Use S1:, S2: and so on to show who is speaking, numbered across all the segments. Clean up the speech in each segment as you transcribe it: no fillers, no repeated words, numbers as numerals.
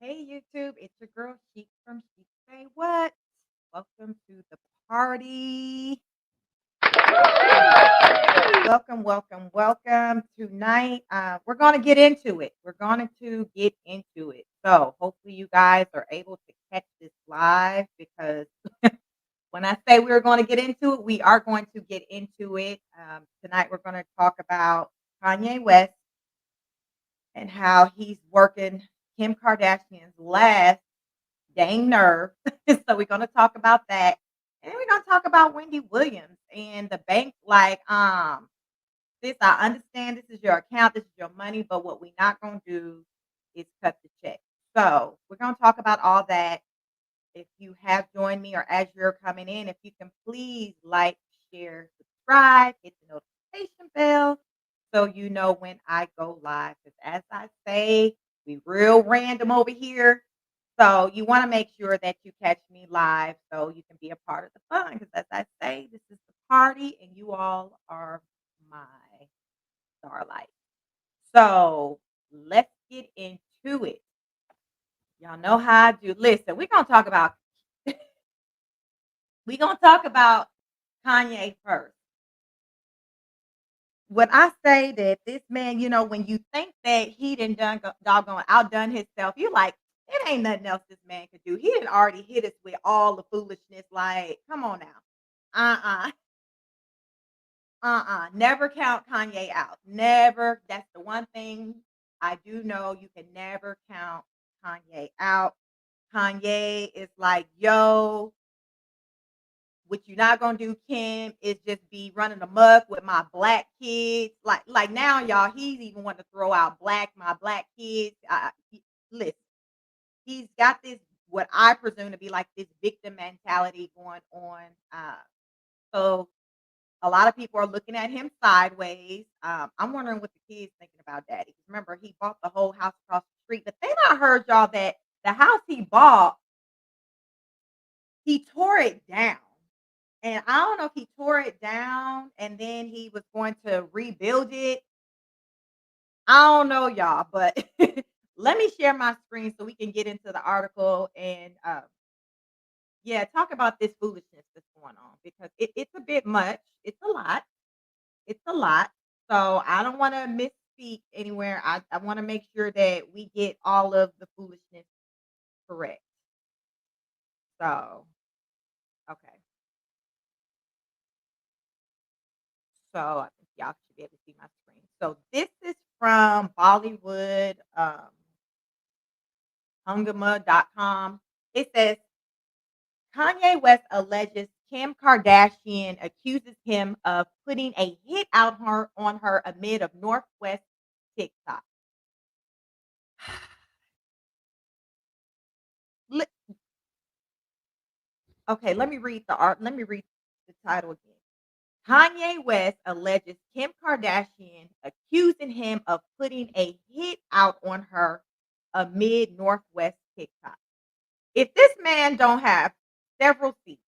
S1: Hey YouTube, it's your girl Sheik from Sheik Say What. Welcome to the party. Welcome. Tonight, we're going to get into it. We're going to get into it. So, hopefully, you guys are able to catch this live because when I say we're going to get into it, we are going to get into it. Tonight, we're going to talk about Kanye West and how he's working Kim Kardashian's last dang nerve. So we're gonna talk about that. And we're gonna talk about Wendy Williams and the bank. This I understand this is your account, this is your money, but what we're not gonna do is cut the check. So we're gonna talk about all that. If you have joined me or as you're coming in, if you can please like, share, subscribe, hit the notification bell so you know when I go live. Because as I say, we real random over here. So you want to make sure that you catch me live so you can be a part of the fun. Because as I say, this is the party and you all are my starlight. So let's get into it. Y'all know how I do. Listen, we're gonna talk about Kanye first. When I say that this man, when you think that he doggone outdone himself, you like it ain't nothing else this man could do. He had already hit us with all the foolishness. Like, come on now. Uh-uh. Never count Kanye out. Never. That's the one thing I do know. You can never count Kanye out. Kanye is like, yo, what you're not gonna do, Kim, is just be running amok with my black kids. Like now, y'all, he's even wanting to throw out my black kids. Listen, he's got this what I presume to be like this victim mentality going on. So a lot of people are looking at him sideways. I'm wondering what the kids thinking about daddy. Remember, he bought the whole house across the street, but then I heard y'all that the house he bought, he tore it down. And I don't know if he tore it down and then he was going to rebuild it. I don't know, y'all, but let me share my screen so we can get into the article and yeah, talk about this foolishness that's going on because it's a bit much. It's a lot. It's a lot. So I don't want to misspeak anywhere. I want to make sure that we get all of the foolishness correct. So, okay. So I think y'all should be able to see my screen. So this is from Bollywood, hungama.com. It says Kanye West alleges Kim Kardashian accuses him of putting a hit out on her amid of Northwest TikTok. Li- Okay, let me read the art. Let me read the title again. Kanye West alleges Kim Kardashian accusing him of putting a hit out on her amid Northwest TikTok. If this man don't have several seats,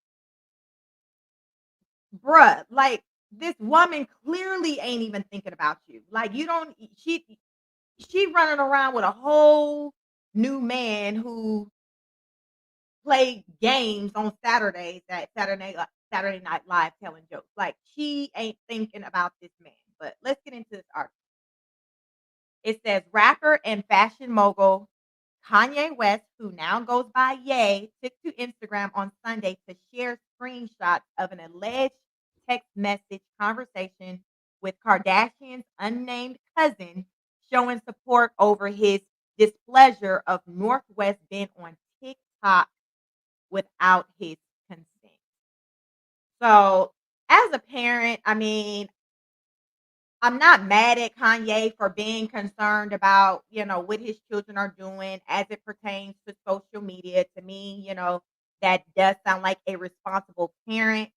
S1: bruh, like this woman clearly ain't even thinking about you. Like you don't she running around with a whole new man who play games on Saturdays at Saturday Night Live telling jokes. Like she ain't thinking about this man. But let's get into this article. It says rapper and fashion mogul Kanye West, who now goes by Ye, took to Instagram on Sunday to share screenshots of an alleged text message conversation with Kardashian's unnamed cousin, showing support over his displeasure of Northwest being on TikTok without his consent. So, as a parent, I mean, I'm not mad at Kanye for being concerned about, what his children are doing as it pertains to social media. To me, that does sound like a responsible parent.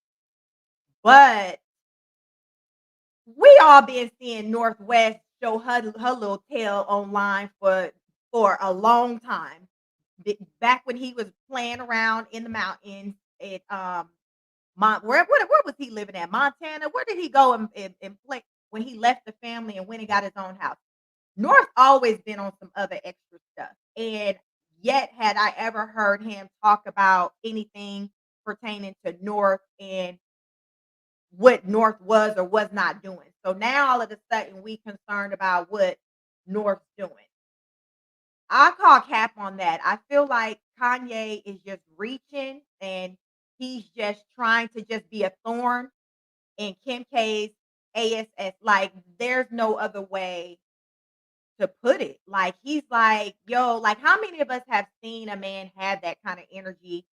S1: But we all been seeing Northwest show her little tail online for a long time. Back when he was playing around in the mountains at where was he living at? Montana? Where did he go and play when he left the family and went and got his own house? North always been on some other extra stuff. And yet had I ever heard him talk about anything pertaining to North and what North was or was not doing. So now all of a sudden we concerned about what North's doing. I call cap on that. I feel like Kanye is just reaching and he's just trying to just be a thorn in Kim K's ASS. Like there's no other way to put it. Like he's like, yo, like how many of us have seen a man have that kind of energy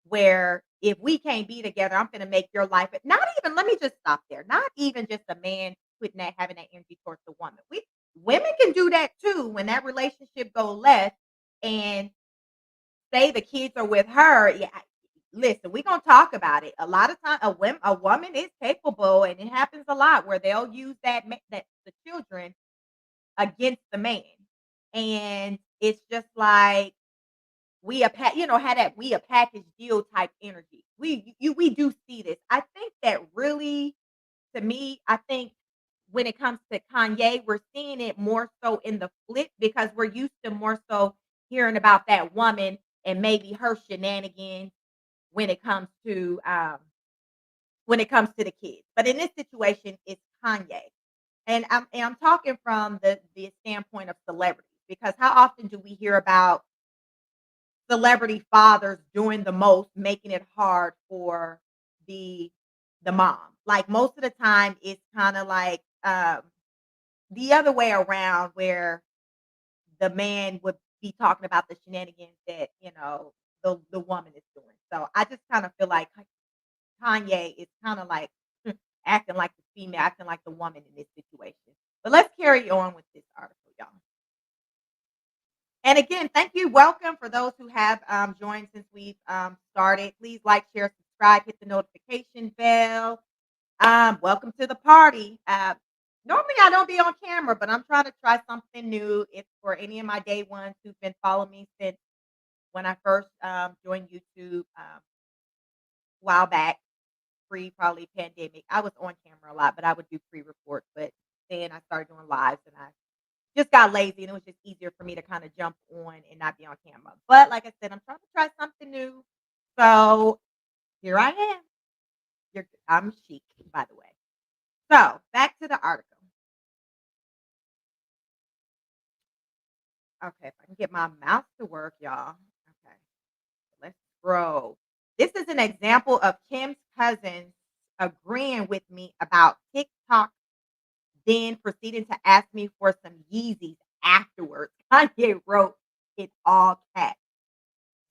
S1: where if we can't be together, I'm gonna make your life not even let me just stop there. Not even just a man putting that having that energy towards the woman. We women can do that too when that relationship go left and say the kids are with her. Yeah, listen, we're gonna talk about it. A lot of time a woman is capable and it happens a lot where they'll use that the children against the man. And it's just like had that we a package deal type energy. We do see this. I think that really, to me, I think when it comes to Kanye, we're seeing it more so in the flip because we're used to more so hearing about that woman and maybe her shenanigans when it comes to the kids. But in this situation, it's Kanye. And I'm talking from the standpoint of celebrities because how often do we hear about celebrity fathers doing the most, making it hard for the mom. Like most of the time, it's kind of like the other way around, where the man would be talking about the shenanigans that the woman is doing. So I just kind of feel like Kanye is kind of like acting like the female, acting like the woman in this situation. But let's carry on with this article, y'all. And again, thank you. Welcome for those who have joined since we've started. Please like, share, subscribe, hit the notification bell. Welcome to the party. Normally, I don't be on camera, but I'm trying to try something new. If for any of my day ones who've been following me since when I first joined YouTube a while back, pre probably pandemic, I was on camera a lot, but I would do pre-reports. But then I started doing lives, and I just got lazy and it was just easier for me to kind of jump on and not be on camera. But like I said, I'm trying to try something new. So here I am. I'm chic, by the way. So back to the article. Okay, if I can get my mouse to work, y'all. Okay, let's scroll. This is an example of Kim's cousins agreeing with me about TikTok, then proceeding to ask me for some Yeezys afterwards. Kanye wrote it all caps.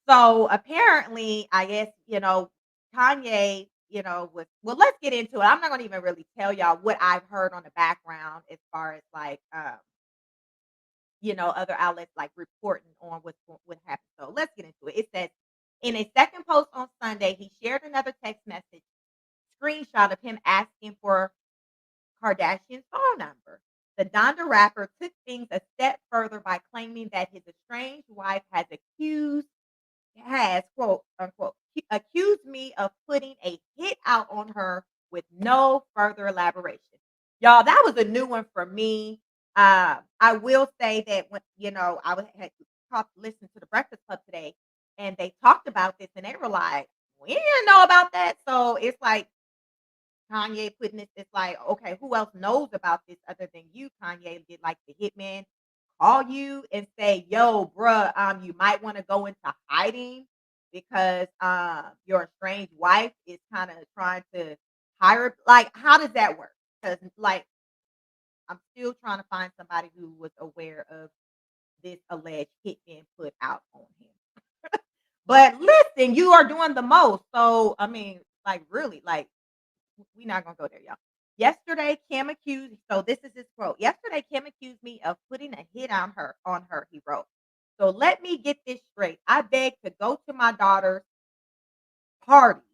S1: So apparently, I guess, Kanye, was well, let's get into it. I'm not gonna even really tell y'all what I've heard on the background as far as like other outlets like reporting on what happened. So let's get into it. It says in a second post on Sunday, he shared another text message screenshot of him asking for Kardashian's phone number. The Donda rapper took things a step further by claiming that his estranged wife has, quote unquote, accused me of putting a hit out on her with no further elaboration. Y'all, that was a new one for me. I will say that when had listened to the Breakfast Club today, and they talked about this, and they were like, "We didn't know about that." So it's like Kanye putting this. It's like, okay, who else knows about this other than you, Kanye? Did like the hitman call you and say, "Yo, bruh, you might want to go into hiding because your estranged wife is kind of trying to hire." Like, how does that work? Because like, I'm still trying to find somebody who was aware of this alleged hit being put out on him. But listen, you are doing the most. So I mean, like, really, like, we're not gonna go there, y'all. Yesterday, Kim accused. So this is his quote. Yesterday, Kim accused me of putting a hit on her. He wrote. So let me get this straight. I begged to go to my daughter's party,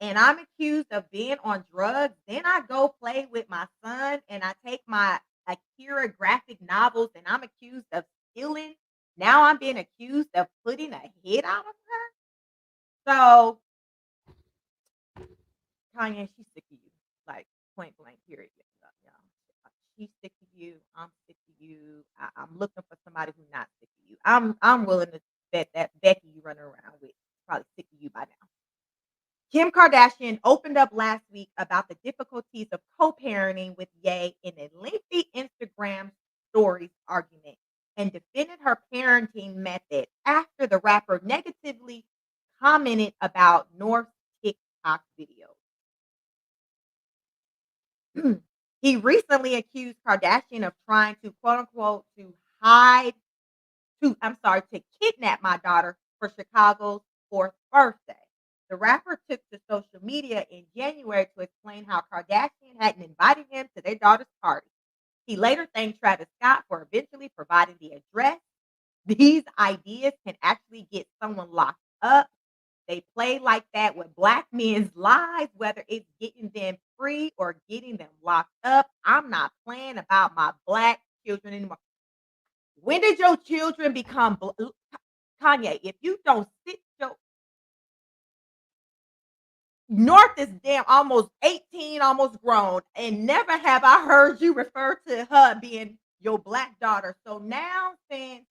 S1: and I'm accused of being on drugs. Then I go play with my son, and I take my Akira graphic novels, and I'm accused of stealing. Now I'm being accused of putting a hit out on her. So Kanye, she's sick of you, like point blank, period. Y'all. She's sick of you. I'm sick of you. I'm looking for somebody who's not sick of you. I'm willing to bet that Becky you running around with probably sick of you by now. Kim Kardashian opened up last week about the difficulties of co-parenting with Ye in a lengthy Instagram stories argument and defended her parenting method after the rapper negatively commented about North's TikTok video. He recently accused Kardashian of trying to quote unquote to hide to kidnap my daughter for Chicago's fourth birthday. The rapper took to social media in January to explain how Kardashian hadn't invited him to their daughter's party. He later thanked Travis Scott for eventually providing the address. These ideas can actually get someone locked up. They play like that with black men's lives, whether it's getting them free or getting them locked up. I'm not playing about my black children anymore. When did your children become Kanye? If you don't sit your North is damn almost 18, almost grown, and never have I heard you refer to her being your black daughter. So now, since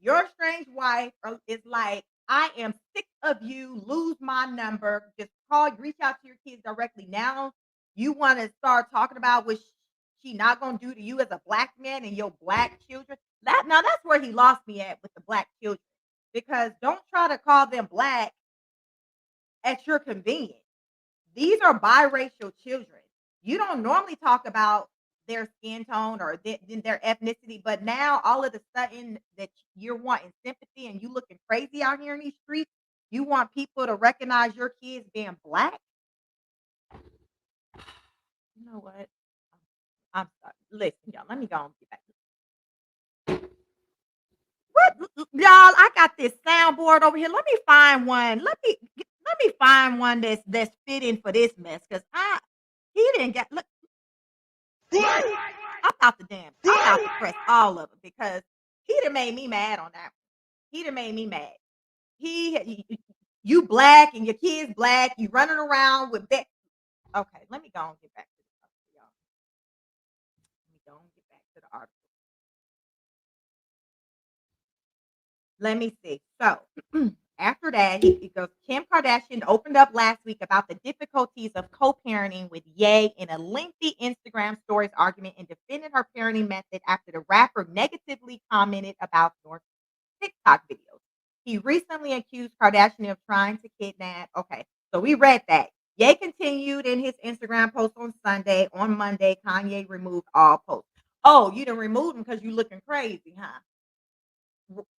S1: your strange wife is like, I am sick of you, lose my number, just reach out to your kids directly. Now you want to start talking about what she not gonna do to you as a black man and your black children. That's where he lost me at with the black children. Because don't try to call them black at your convenience. These are biracial children. You don't normally talk about their skin tone or their ethnicity, but now all of a sudden that you're wanting sympathy and you looking crazy out here in these streets, you want people to recognize your kids being black. You know what? I'm sorry. Listen, y'all. Let me go and get back. What, y'all? I got this soundboard over here. Let me find one. Let me find one that's fitting for this mess because I he didn't get look. I'm about to press all of them because he done made me mad on that one. He done made me mad. You black and your kids black, you running around with that. Okay, let me go and get back to the article, y'all. Let me go and get back to the article. Let me see. So after that, he goes, Kim Kardashian opened up last week about the difficulties of co-parenting with Ye in a lengthy Instagram stories argument and defended her parenting method after the rapper negatively commented about North's TikTok videos. He recently accused Kardashian of trying to kidnap. Okay, so we read that. Ye continued in his Instagram post on Sunday. On Monday, Kanye removed all posts. Oh, you done removed them because you looking crazy, huh?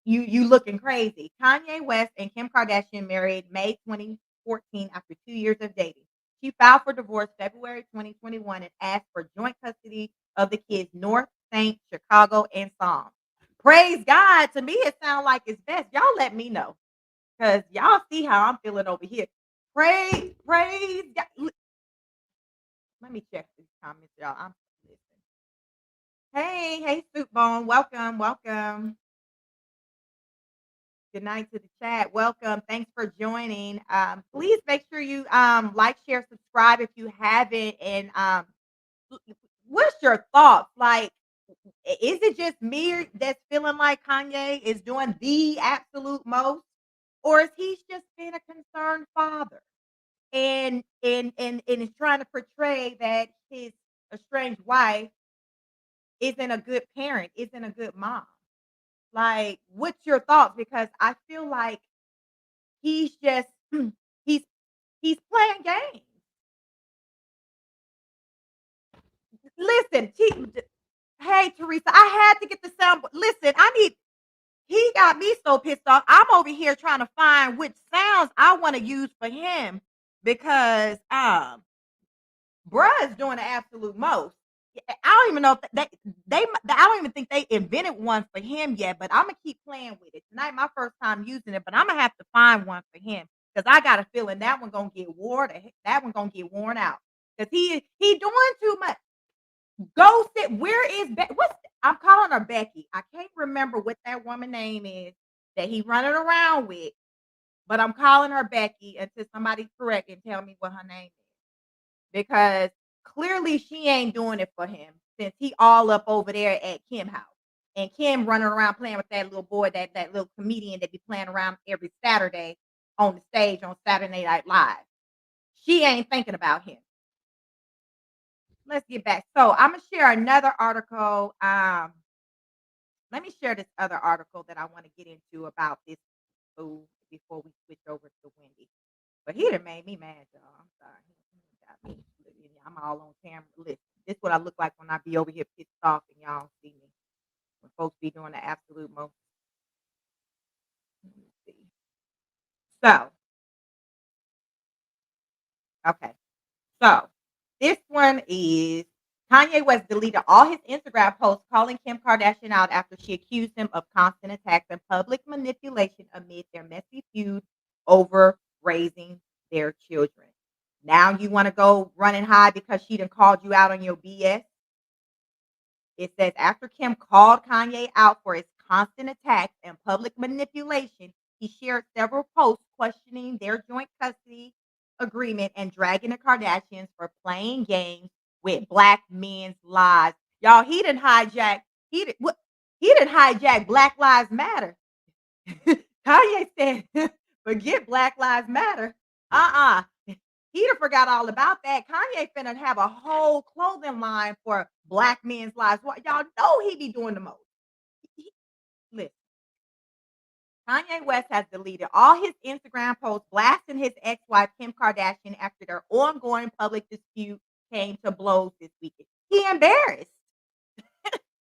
S1: You looking crazy. Kanye West and Kim Kardashian married May 2014 after 2 years of dating. She filed for divorce February 2021 and asked for joint custody of the kids North, Saint, Chicago, and Psalm. Praise God. To me, it sounds like it's best. Y'all let me know. Because y'all see how I'm feeling over here. Praise God. Let me check these comments, y'all. I'm listening. Hey, Soup Bone. Welcome. Good night to the chat. Welcome. Thanks for joining. Please make sure you like, share, subscribe if you haven't. And what's your thoughts? Like, is it just me that's feeling like Kanye is doing the absolute most, or is he just being a concerned father and is trying to portray that his estranged wife isn't a good parent, isn't a good mom? Like, what's your thoughts? Because I feel like he's just he's he's playing games. Listen, hey Teresa, I had to get the sound. Listen, he got me so pissed off. I'm over here trying to find which sounds I want to use for him because bruh is doing the absolute most. I don't even know if I don't even think they invented one for him yet, but I'm gonna keep playing with it. Tonight, my first time using it, but I'm gonna have to find one for him because I got a feeling that one gonna get worn. That one gonna get worn out because he doing too much. Go sit. Where is what's I'm calling her Becky. I can't remember what that woman name is that he running around with, but I'm calling her Becky until somebody correct and tell me what her name is because clearly she ain't doing it for him since he all up over there at Kim house and Kim running around playing with that little boy, that little comedian that be playing around every Saturday on the stage on Saturday Night Live. She ain't thinking about him. Let's get back. So I'm gonna share another article. Let me share this other article that I want to get into about this food before we switch over to Wendy. But he done made me mad, y'all. I'm sorry. He got me. I'm all on camera. Listen, this is what I look like when I be over here pissed off and y'all don't see me. When folks be doing the absolute most. Let me see. So, okay. So, this one is Kanye West deleted all his Instagram posts calling Kim Kardashian out after she accused him of constant attacks and public manipulation amid their messy feud over raising their children. Now you want to go running high because she done called you out on your BS? It says after Kim called Kanye out for his constant attacks and public manipulation, he shared several posts questioning their joint custody agreement and dragging the Kardashians for playing games with black men's lives. Y'all, he didn't hijack Black Lives Matter. Kanye said, forget Black Lives Matter. Uh-uh. He done forgot all about that. Kanye finna have a whole clothing line for black men's lives. What y'all know he be doing the most. Listen, Kanye West has deleted all his Instagram posts blasting his ex-wife Kim Kardashian after their ongoing public dispute came to blows this weekend. He embarrassed.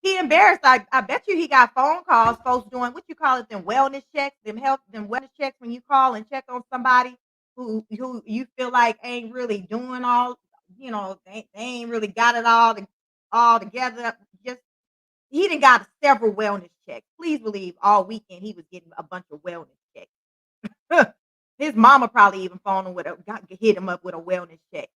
S1: He embarrassed. I bet you he got phone calls, folks doing what you call it, them wellness checks, them wellness checks when you call and check on somebody who you feel like ain't really doing all, they ain't really got it all together. Just he done got several wellness checks. Please believe all weekend he was getting a bunch of wellness checks. His mama probably even phoned him hit him up with a wellness check.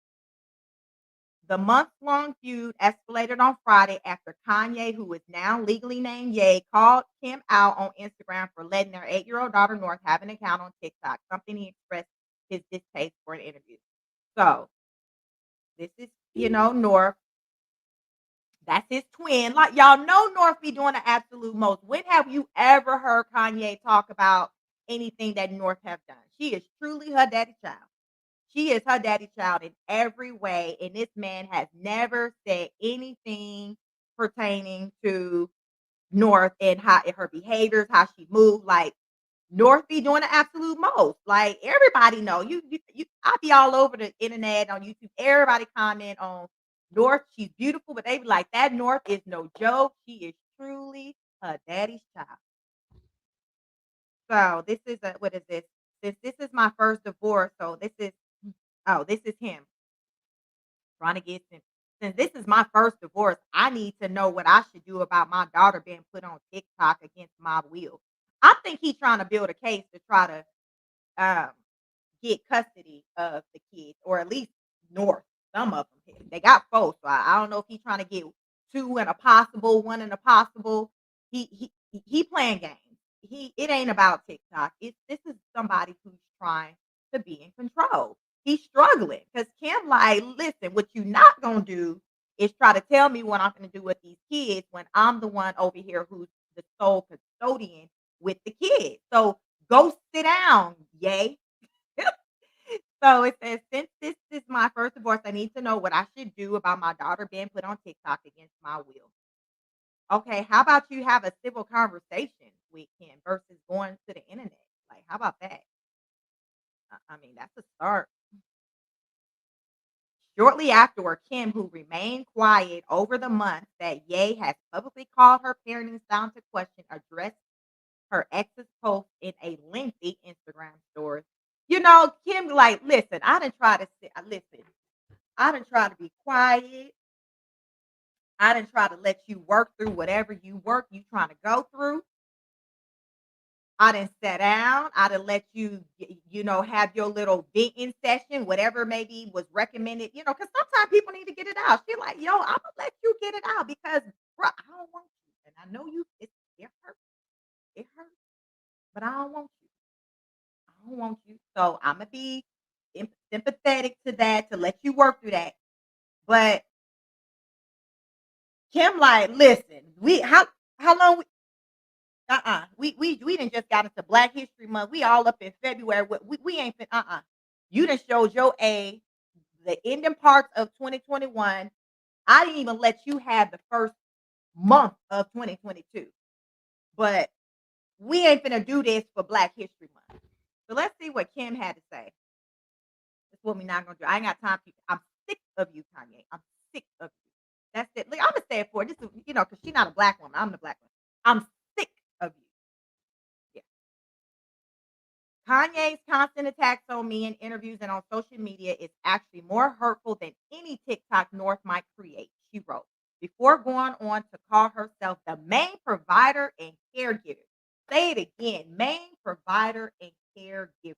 S1: The month-long feud escalated on Friday after Kanye, who is now legally named Ye, called Kim out on Instagram for letting their 8-year-old daughter North have an account on TikTok, something he expressed his distaste for an interview. So this is, North. That's his twin. Like y'all know North be doing the absolute most. When have you ever heard Kanye talk about anything that North have done? She is truly her daddy child. She is her daddy child in every way, and this man has never said anything pertaining to North and how her behaviors, how she moved. Like North be doing the absolute most. Like everybody know I be all over the internet on YouTube. Everybody comment on North. She's beautiful, but they be like that North is no joke. She is truly her daddy's child. So this is what is this? This is my first divorce. So this is him trying to get since this is my first divorce, I need to know what I should do about my daughter being put on TikTok against my will. I think he's trying to build a case to try to um, get custody of the kids, or at least North. Some of them, they got four, so I don't know if he's trying to get two and a possible, one and a possible. He playing games. It ain't about TikTok. This is somebody who's trying to be in control. He's struggling because Kim like, listen, what you not gonna do is try to tell me what I'm gonna do with these kids when I'm the one over here who's the sole custodian with the kids. So go sit down, yay. So it says, since this is my first divorce, I need to know what I should do about my daughter being put on TikTok against my will. Okay, how about you have a civil conversation with Kim versus going to the internet? Like, how about that? I mean, that's a start. Shortly afterward, Kim, who remained quiet over the months that Ye has publicly called her parenting style into question, addressed her ex's post in a lengthy Instagram story. Kim, like, listen, I didn't try to be quiet. I didn't try to let you work through whatever you trying to go through. I didn't sit down. I didn't let you, have your little venting session, whatever maybe was recommended, because sometimes people need to get it out. She's like, yo, I'm going to let you get it out because, bro, I don't want you. And I know it hurts. It hurts, but I don't want you. I don't want you. So I'm going to be sympathetic to that, to let you work through that. But Kim, like, listen, How long? We didn't just got into Black History Month. We all up in February. We ain't fin You done showed your age, the ending parts of 2021. I didn't even let you have the first month of 2022. But we ain't finna do this for Black History Month. So let's see what Kim had to say. That's what we not gonna do. I ain't got time for you. I'm sick of you, Kanye. I'm sick of you. That's it. Like, I'm gonna say it for her. This is, because she's not a black woman. I'm the black one. I'm sick of you. Yeah. Kanye's constant attacks on me in interviews and on social media is actually more hurtful than any TikTok North might create, she wrote, before going on to call herself the main provider and caregiver. Say it again, main provider and caregiver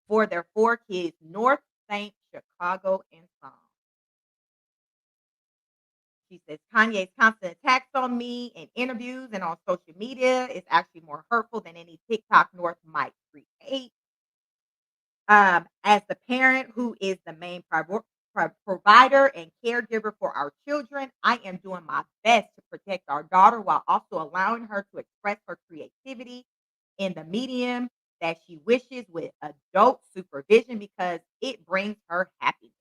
S1: for their four kids, North, Saint, Chicago, and Psalm. She says Kanye's constant attacks on me in interviews and on social media is actually more hurtful than any TikTok North might create. As the parent who is the main provider and caregiver for our children, I am doing my best to protect our daughter while also allowing her to express her creativity in the medium that she wishes with adult supervision because it brings her happiness.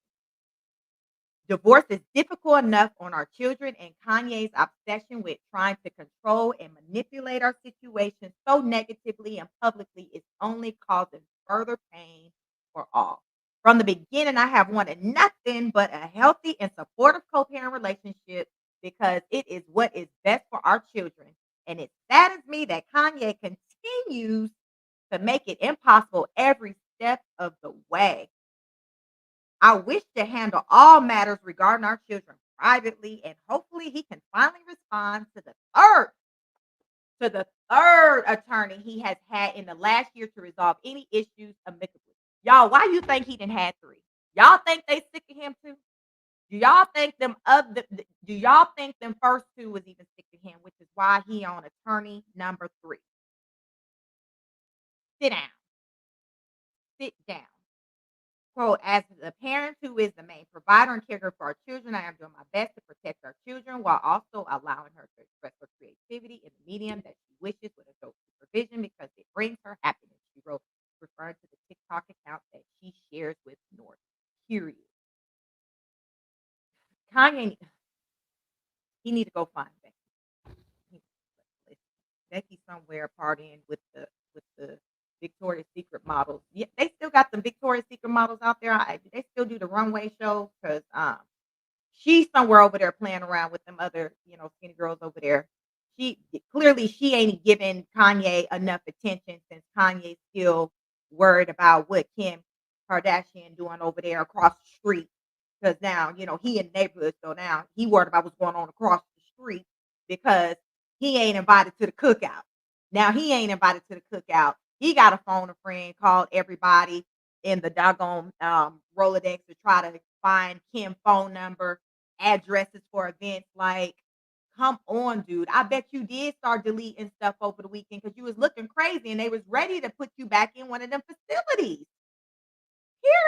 S1: Divorce is difficult enough on our children, and Kanye's obsession with trying to control and manipulate our situation so negatively and publicly is only causing further pain for all. From the beginning, I have wanted nothing but a healthy and supportive co parent relationship because it is what is best for our children. And it saddens me that Kanye continues to make it impossible every step of the way. I wish to handle all matters regarding our children privately, and hopefully he can finally respond to the third attorney he has had in the last year to resolve any issues amicably. Y'all, why you think he didn't have three? Y'all think they sick of him too? Do y'all think them first two was even sick of him, which is why he on attorney number three? Sit down. Sit down. Quote, as the parent who is the main provider and caregiver for our children, I am doing my best to protect our children while also allowing her to express her creativity in the medium that she wishes with adult supervision because it brings her happiness, she wrote, referring to the TikTok account that she shares with North. Period. Kanye, he need to go find Becky. Becky somewhere partying with the Victoria's Secret models. Yeah, they still got some Victoria's Secret models out there. They still do the runway show because she's somewhere over there playing around with them other skinny girls over there. She ain't giving Kanye enough attention since Kanye's still worried about what Kim Kardashian doing over there across the street. Because now he in the neighborhood, so now he worried about what's going on across the street because he ain't invited to the cookout. Now he ain't invited to the cookout. He got to phone a friend, called everybody in the doggone Rolodex to try to find Kim phone number, addresses for events. Like, come on, dude. I bet you did start deleting stuff over the weekend because you was looking crazy and they was ready to put you back in one of them facilities.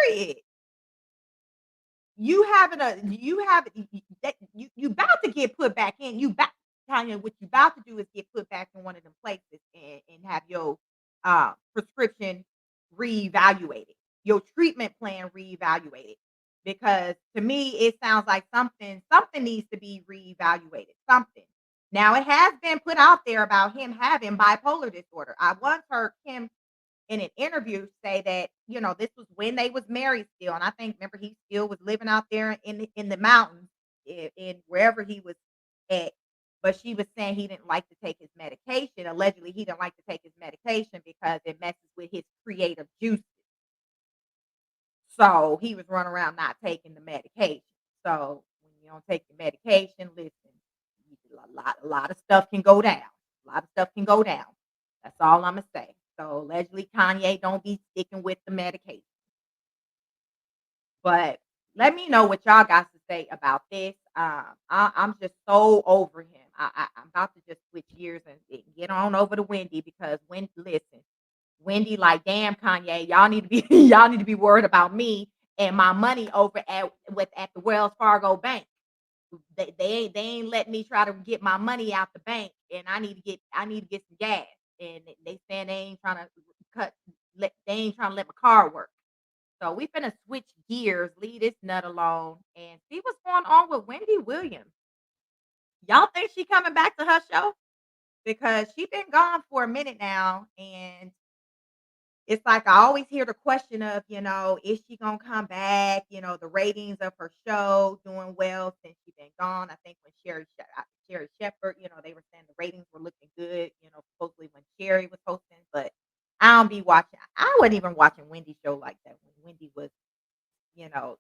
S1: Period. You about to get put back in. Tanya, what you about to do is get put back in one of them places and have your prescription reevaluated, your treatment plan reevaluated. Because to me, it sounds like something needs to be reevaluated. Something. Now it has been put out there about him having bipolar disorder. I once heard Kim in an interview say that, this was when they was married still. And I think remember he still was living out there in the mountains in wherever he was at. But she was saying he didn't like to take his medication. Allegedly, he didn't like to take his medication because it messes with his creative juices. So he was running around not taking the medication. So when you don't take the medication, listen, a lot of stuff can go down. A lot of stuff can go down. That's all I'm gonna say. So allegedly, Kanye don't be sticking with the medication. But let me know what y'all got to say about this. I'm just so over him. I'm about to just switch gears and get on over to Wendy because Wendy, like, damn, Kanye, y'all need to be y'all need to be worried about me and my money over at the Wells Fargo bank. They ain't let me try to get my money out the bank, and I need to get some gas, and they saying they ain't trying to cut they ain't trying to let my car work. So we finna switch gears, leave this nut alone, and see what's going on with Wendy Williams. Y'all think she coming back to her show? Because she been gone for a minute now, and it's like I always hear the question of, is she gonna come back? The ratings of her show doing well since she been gone. I think when Sherry Shepherd, they were saying the ratings were looking good, supposedly when Sherry was hosting, but I don't be watching. I wasn't even watching Wendy's show like that when Wendy was, you know,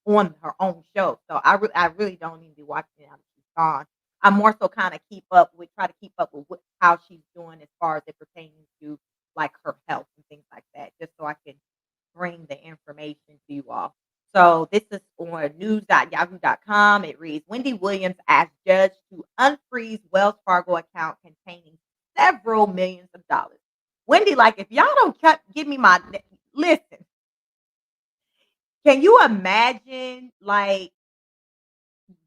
S1: on her own show. So I really don't even be watching it now that she's gone. I more so kind of try to keep up with how she's doing as far as it pertains to like her health and things like that, just so I can bring the information to you all. So this is on news.yahoo.com. It reads Wendy Williams asked judge to unfreeze Wells Fargo account containing several millions of dollars. Wendy, like, if y'all don't give me listen, can you imagine like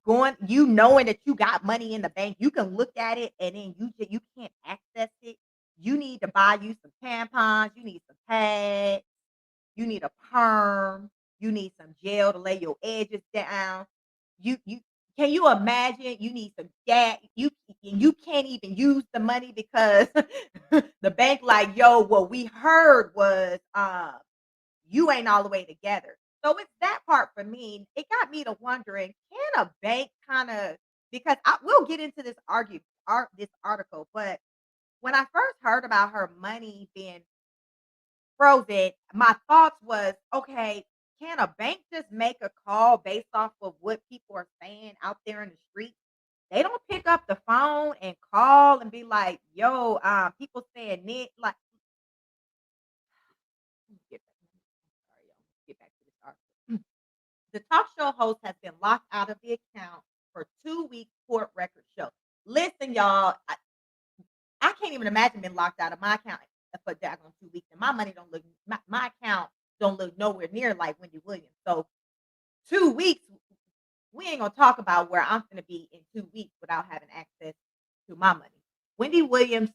S1: knowing that you got money in the bank, you can look at it and then you can't access it. You need to buy you some tampons, you need some pads, you need a perm, you need some gel to lay your edges down. You can you imagine you need some gas, you can't even use the money because the bank like, yo, what we heard was you ain't all the way together. So it's that part for me. It got me to wondering, can a bank kind of because we'll get into this article, but when I first heard about her money being frozen, my thoughts was, okay, can a bank just make a call based off of what people are saying out there in the street? They don't pick up the phone and call and be like, yo, people saying it like get sorry, y'all. Get back to this article. The talk show host has been locked out of the account for 2 weeks, court records show. Listen, y'all, I can't even imagine being locked out of my account for daggone 2 weeks, and my money don't look my account don't look nowhere near like Wendy Williams. So 2 weeks, we ain't gonna talk about where I'm gonna be in 2 weeks without having access to my money. Wendy Williams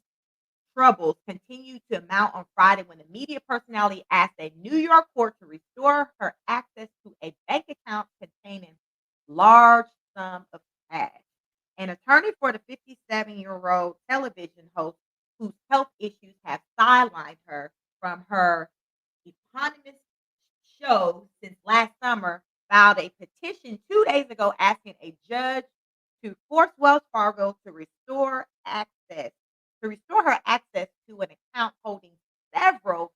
S1: troubles continued to mount on Friday when the media personality asked a New York court to restore her access to a bank account containing large sum of cash. An attorney for the 57-year-old television host whose health issues have sidelined her from her eponymous show since last summer filed a petition 2 days ago asking a judge to force Wells Fargo to restore her access to an account holding several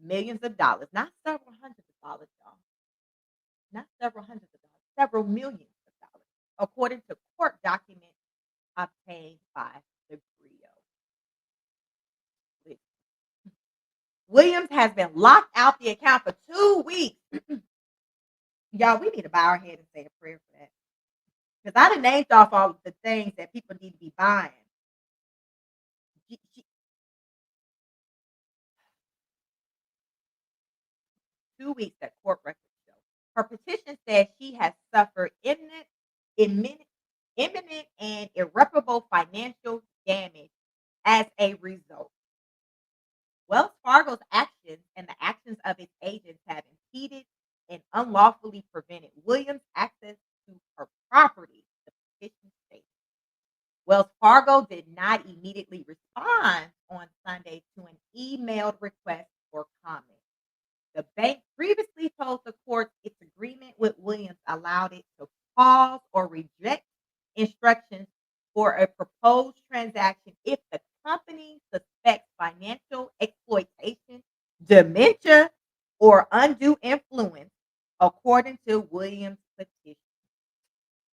S1: millions of dollars, not several hundreds of dollars, y'all, not several hundreds of dollars, several millions of dollars, according to court documents obtained by the Grio. Williams has been locked out the account for 2 weeks. Y'all, we need to bow our head and say a prayer for that. Because I done named off all of the things that people need to be buying. 2 weeks that court records show. Her petition says she has suffered imminent, imminent and irreparable financial damage as a result. Wells Fargo's actions and the actions of its agents have impeded and unlawfully prevented Williams' access to her property, the petition states. Wells Fargo did not immediately respond on Sunday to an emailed request for comment. The bank previously told the court its agreement with Williams allowed it to pause or reject instructions for a proposed transaction if the company suspects financial exploitation, dementia, or undue influence, according to Williams' petition.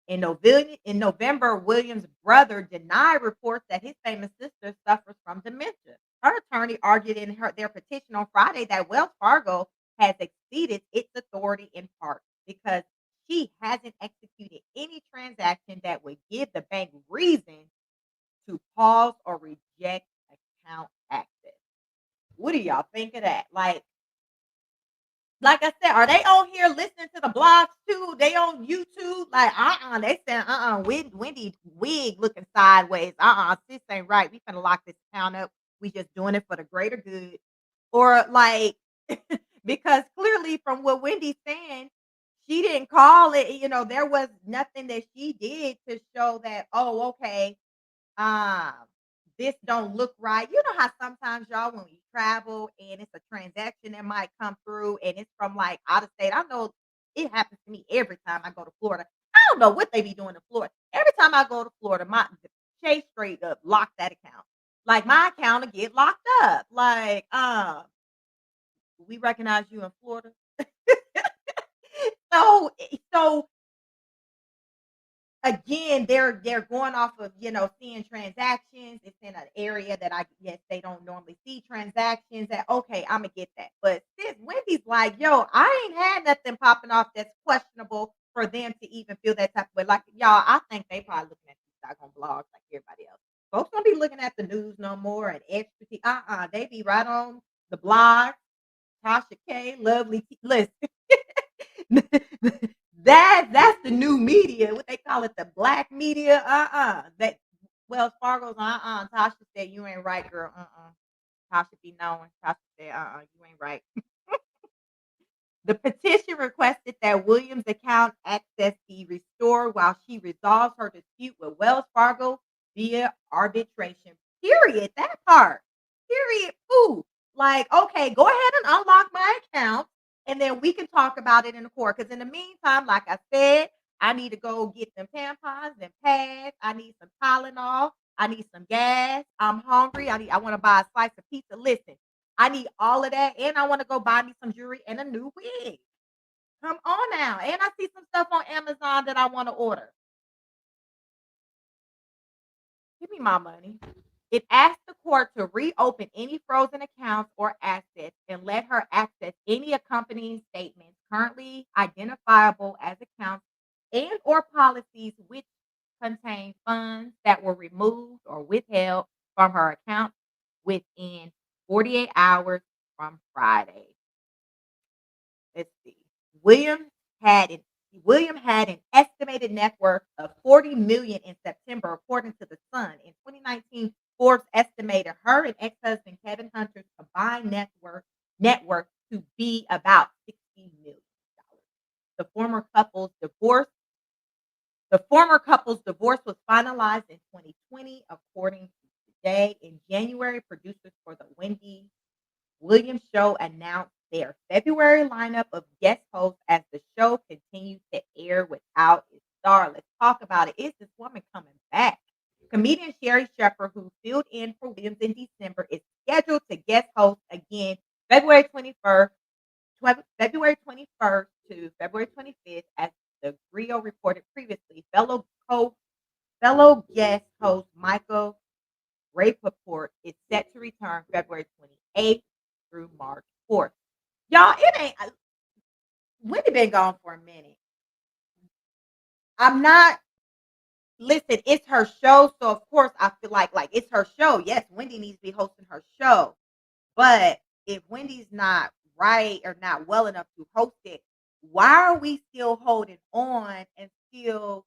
S1: In November, Williams' brother denied reports that his famous sister suffers from dementia. Her attorney argued in their petition on Friday that Wells Fargo has exceeded its authority in part because she hasn't executed any transaction that would give the bank reason to pause or reject account access. What do y'all think of that? Like, Like I said, are they on here listening to the blogs too? They on YouTube? Like, they saying, Wendy wig looking sideways. Sis ain't right. We finna lock this account up. We just doing it for the greater good. Or like, because clearly from what Wendy's saying, she didn't call it, there was nothing that she did to show that, oh, okay, um, this don't look right. You know how sometimes y'all when we travel and it's a transaction that might come through and it's from like out of state. I know it happens to me every time I go to Florida. I don't know what they be doing in Florida. Every time I go to Florida, my Chase straight up lock that account. Like my account will get locked up. Like, we recognize you in Florida. So again, they're going off of, seeing transactions. It's in an area that I guess they don't normally see transactions at. Okay, Imma get that. But sis, Wendy's like, "Yo, I ain't had nothing popping off that's questionable for them to even feel that type of way." Like, y'all, I think they probably looking at these doggone blogs like everybody else. Folks don't be looking at the news no more and extra they be right on the blog. Tasha K, Lovely T listen. That's the new media, what they call it, the black media, that Wells Fargo's, Tasha said, "You ain't right, girl, Tasha be knowing." Tasha said, "You ain't right." The petition requested that Williams' account access be restored while she resolves her dispute with Wells Fargo via arbitration. Period. That part. Period. Ooh. Like, okay, go ahead and unlock my account, and then we can talk about it in the court. Because in the meantime, like I said, I need to go get them tampons and pads. I need some Tylenol. I need some gas. I'm hungry. I want to buy a slice of pizza. Listen, I need all of that, and I wanna go buy me some jewelry and a new wig. Come on now, and I see some stuff on Amazon that I wanna order. Give me my money. It asked the court to reopen any frozen accounts or assets and let her access any accompanying statements currently identifiable as accounts and or policies which contain funds that were removed or withheld from her account within 48 hours from Friday. Let's see. William had an William had an estimated net worth of 40 million in September, according to the Sun. In 2019, Forbes estimated her and ex-husband Kevin Hunter's combined net worth to be about $60 million. The former couple's divorce the former couple's divorce was finalized in 2020, according to Today. In January, producers for the Wendy Williams show announced their February lineup of guest hosts as the show continues to air without its star. Let's talk about it. Is this woman coming back? Comedian Sherry Shepherd, who filled in for Williams in December, is scheduled to guest host again February 21st, February 21st to February 25th, as the Grio reported previously. Fellow guest host Michael Rapaport is set to return February 28th through March 4th. Y'all, it ain't Wendy been gone for a minute. I'm not listen, it's her show, so of course I feel like it's her show. Yes, Wendy needs to be hosting her show. But if Wendy's not right or not well enough to host it, why are we still holding on and still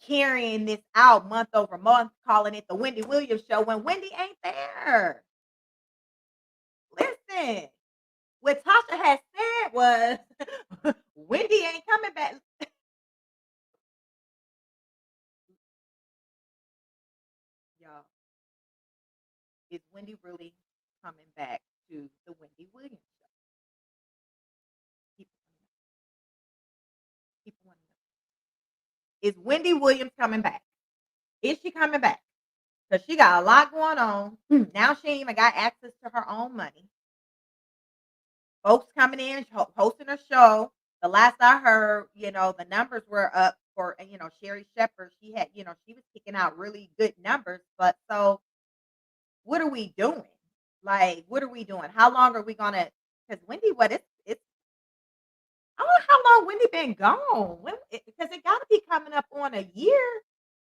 S1: carrying this out month over month, calling it the Wendy Williams show when Wendy ain't there? Listen, what Tasha had said was Wendy ain't coming back. Y'all, is Wendy really coming back to the Wendy Williams show? People, people want to know. Is Wendy Williams coming back? Is she coming back? Because she got a lot going on. Now she ain't even got access to her own money. Folks coming in, hosting a show. The last I heard, the numbers were up for, Sherry Shepherd. She had, she was kicking out really good numbers. But so what are we doing? Like, what are we doing? How long are we gonna? Because Wendy, it's I don't know how long Wendy been gone. Because it got to be coming up on a year.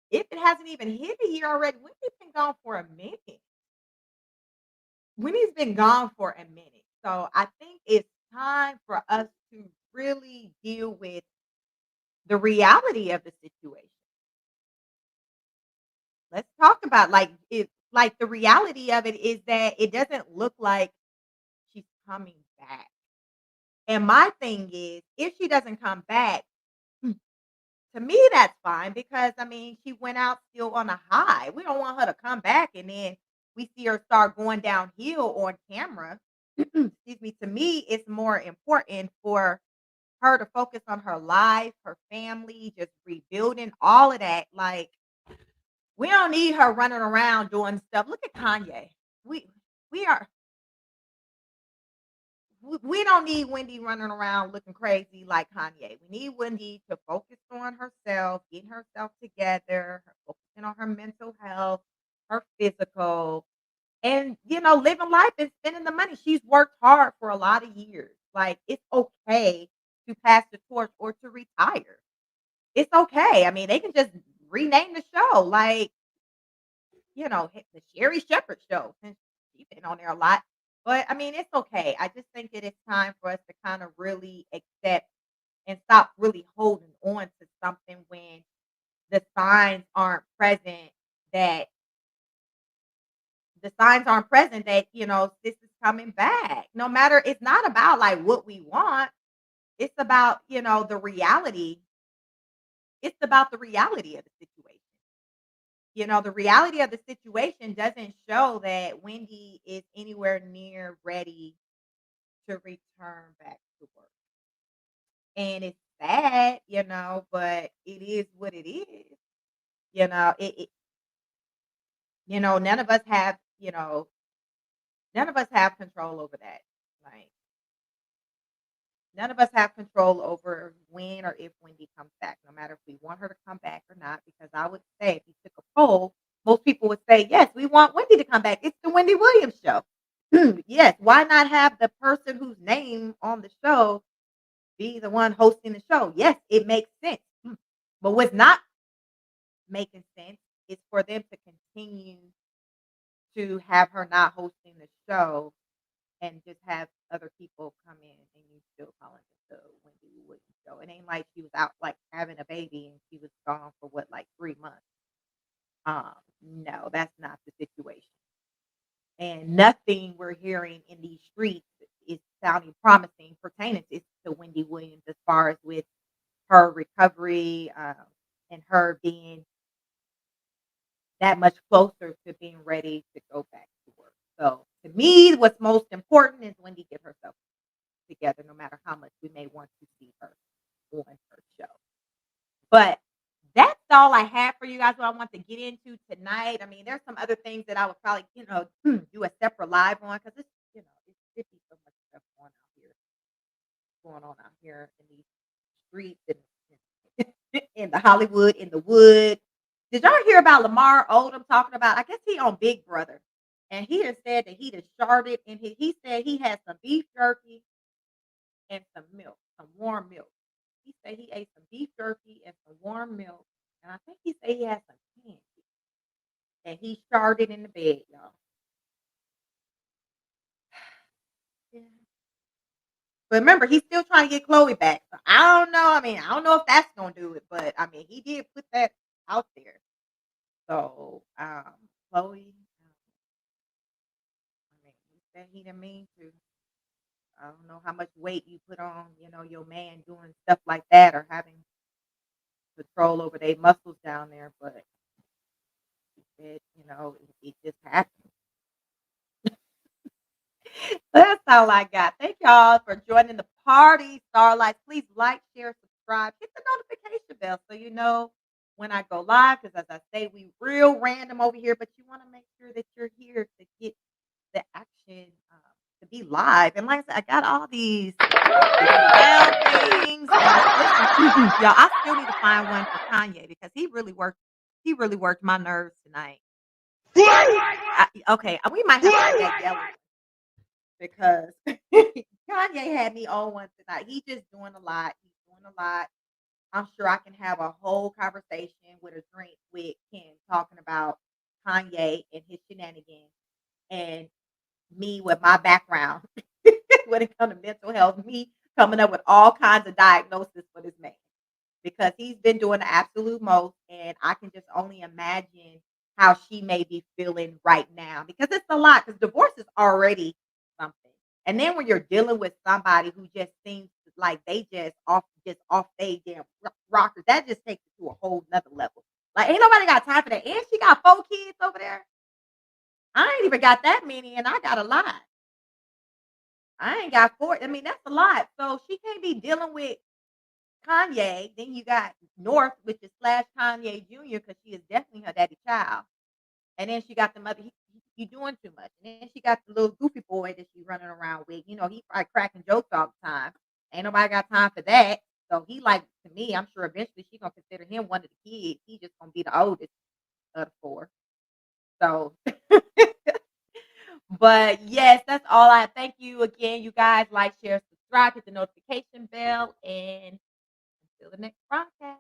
S1: If it hasn't even hit a year already, Wendy's been gone for a minute. Winnie's been gone for a minute. So I think it's time for us to really deal with the reality of the situation. Let's talk about like the reality of it is that it doesn't look like she's coming back. And my thing is, if she doesn't come back, to me that's fine because I mean she went out still on a high. We don't want her to come back and then we see her start going downhill on camera. Excuse me. To me, it's more important for her to focus on her life, her family, just rebuilding all of that. Like we don't need her running around doing stuff. Look at Kanye. We we are we don't need Wendy running around looking crazy like Kanye. We need Wendy to focus on herself, getting herself together, focusing on her mental health, her physical, and living life and spending the money. She's worked hard for a lot of years. Like it's okay to pass the torch or to retire. It's okay. I mean, they can just rename the show. Like the Sherry Shepherd show, since she's been on there a lot. But I mean, it's okay. I just think that it's time for us to kind of really accept and stop really holding on to something when the signs aren't present that this is coming back. No matter, it's not about like what we want. It's about, the reality. It's about the reality of the situation. The reality of the situation doesn't show that Wendy is anywhere near ready to return back to work. And it's sad, but it is what it is. None of us have, none of us have control over that. Like none of us have control over when or if Wendy comes back, no matter if we want her to come back or not. Because I would say, if you took a poll, most people would say, yes, we want Wendy to come back. It's the Wendy Williams show. Yes, why not have the person whose name on the show be the one hosting the show? Yes, it makes sense. But what's not making sense is for them to continue to have her not hosting the show and just have other people come in and you still calling it the Wendy Williams show. It ain't like she was out like having a baby and she was gone for what, like 3 months. No, that's not the situation. And nothing we're hearing in these streets is sounding promising pertaining to Wendy Williams as far as with her recovery and her being that much closer to being ready to go back to work. So to me, what's most important is Wendy get herself together, no matter how much we may want to see her on her show. But that's all I have for you guys. What I want to get into tonight. I mean, there's some other things that I would probably, do a separate live on because it's 50 so much stuff going on out here in these streets and in the Hollywood, in the wood. Did y'all hear about Lamar Odom talking about? I guess he on Big Brother, and he has said that he just sharted, and he said he had some beef jerky and some milk, some warm milk. He said he ate some beef jerky and some warm milk, and I think he said he had some candy, and he sharted in the bed, y'all. Yeah. But remember, he's still trying to get Chloe back. So I don't know. I mean, I don't know if that's gonna do it, but I mean, he did put that out there. So, Chloe, I mean, he said he didn't mean to. I don't know how much weight you put on, your man doing stuff like that or having control over their muscles down there, but he said, it just happened. That's all I got. Thank y'all for joining the party, Starlights. Please like, share, subscribe, hit the notification bell so you know when I go live. Because as I say, we real random over here, but you want to make sure that you're here to get the action, to be live. And like I said, I got all these sound things. And listen, y'all, I still need to find one for Kanye because he really worked. He really worked my nerves tonight. Okay, we might have to do that yelling because Kanye had me on one tonight. He's just doing a lot. He's doing a lot. I'm sure I can have a whole conversation with a drink with Kim talking about Kanye and his shenanigans and me with my background. when it comes to mental health. Me coming up with all kinds of diagnoses for this man because he's been doing the absolute most, and I can just only imagine how she may be feeling right now because it's a lot. Because divorce is already something, and then when you're dealing with somebody who just seems like they just off they damn rockers, that just takes it to a whole nother level. Like ain't nobody got time for that, and she got 4 kids over there. I ain't even got that many, and I got a lot. I ain't got 4. I mean, that's a lot. So she can't be dealing with Kanye. Then you got North, which is slash Kanye Jr. because she is definitely her daddy child. And then she got the mother. You doing too much. And then she got the little goofy boy that she running around with. You know, he probably cracking jokes all the time. Ain't nobody got time for that. So he like to me. I'm sure eventually she gonna consider him one of the kids. He just gonna be the oldest of the 4. So but yes, that's all I thank you again, you guys. Like, share, subscribe, hit the notification bell, and until the next broadcast.